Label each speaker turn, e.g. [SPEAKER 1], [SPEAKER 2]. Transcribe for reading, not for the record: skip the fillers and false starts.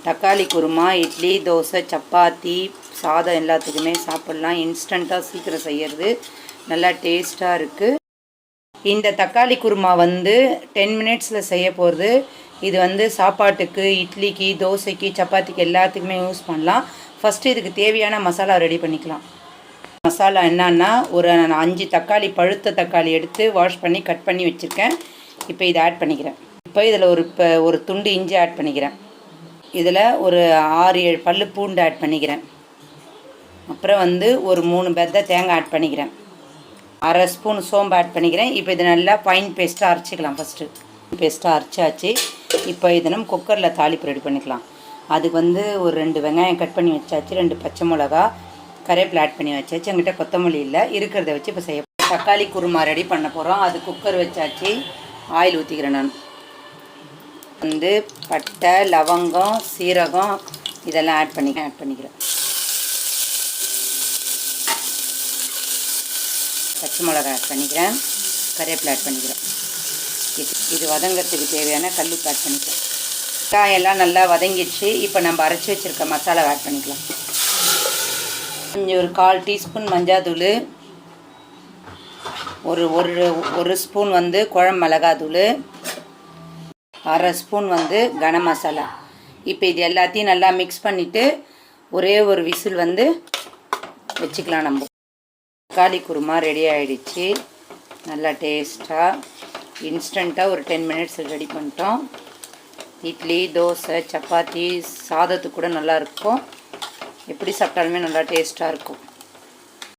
[SPEAKER 1] தக்காளி குருமா இட்லி, தோசை, சப்பாத்தி, சாதம் எல்லாத்துக்குமே சாப்பிட்லாம். இன்ஸ்டண்ட்டாக சீக்கிரம் செய்கிறது, நல்லா டேஸ்ட்டாக இருக்குது. இந்த தக்காளி குருமா 10 மினிட்ஸில் செய்ய போகிறது. இது சாப்பாட்டுக்கு, இட்லிக்கு, தோசைக்கு, சப்பாத்திக்கு எல்லாத்துக்குமே யூஸ் பண்ணலாம். ஃபஸ்ட்டு இதுக்கு தேவையான மசாலா ரெடி பண்ணிக்கலாம். மசாலா என்னன்னா, ஒரு 5 தக்காளி, பழுத்த தக்காளி எடுத்து வாஷ் பண்ணி கட் பண்ணி வச்சுருக்கேன். இப்போ இதை ஆட் பண்ணிக்கிறேன். இப்போ இதில் ஒரு துண்டு இஞ்சி ஆட் பண்ணிக்கிறேன். இதில் ஒரு 6-7 பல்லு பூண்டு ஆட் பண்ணிக்கிறேன். அப்புறம் ஒரு 3 பெத்த தேங்காய் ஆட் பண்ணிக்கிறேன். அரை ஸ்பூன் சோம்பு ஆட் பண்ணிக்கிறேன். இப்போ இதை நல்லா ஃபைன் பேஸ்ட்டாக அரைச்சிக்கலாம். ஃபஸ்ட்டு பேஸ்ட்டாக அரைச்சாச்சு. இப்போ இதை நம்ம குக்கரில் தாளிப்பு ரெடி பண்ணிக்கலாம். அதுக்கு ஒரு 2 வெங்காயம் கட் பண்ணி வச்சாச்சு, 2 பச்சை மிளகா, கருவேப்பிலை ஆட் பண்ணி வச்சாச்சு. எங்கிட்ட கொத்தமல்லி இல்லை, இருக்கிறத வச்சு இப்போ செய்ய தக்காளி குருமா ரெடி பண்ண போகிறோம். அது குக்கர் வச்சாச்சு. ஆயில் ஊற்றிக்கிறேன். நான் பட்டை, லவங்கம், சீரகம் இதெல்லாம் ஆட் பண்ணிக்கிறேன். பச்சை மிளகாய் ஆட் பண்ணிக்கிறேன். கருவேப்பிலை ஆட் பண்ணிக்கிறேன். இது வதங்கிறதுக்கு தேவையான கல்லுப்பு ஆட் பண்ணிக்கிறேன். காயெல்லாம் நல்லா வதங்கிடுச்சு. இப்போ நம்ம அரைச்சி வச்சுருக்க மசாலா ஆட் பண்ணிக்கலாம். ஒரு 1/4 டீஸ்பூன் மஞ்சாத்தூள், ஒரு ஸ்பூன் குழம்பு மிளகாத்தூள், அரை ஸ்பூன் கனம் மசாலா. இப்போ இது எல்லாத்தையும் நல்லா மிக்ஸ் பண்ணிவிட்டு ஒரே ஒரு விசில் வச்சுக்கலாம். நம்ம தக்காளி குருமா ரெடி ஆகிடுச்சு. நல்லா டேஸ்ட்டாக இன்ஸ்டண்ட்டாக ஒரு 10 மினிட்ஸ் ரெடி பண்ணிட்டோம். இட்லி, தோசை, சப்பாத்தி, சாதத்துக்கு கூட நல்லாயிருக்கும். எப்படி சாப்பிட்டாலுமே நல்லா டேஸ்ட்டாக இருக்கும்.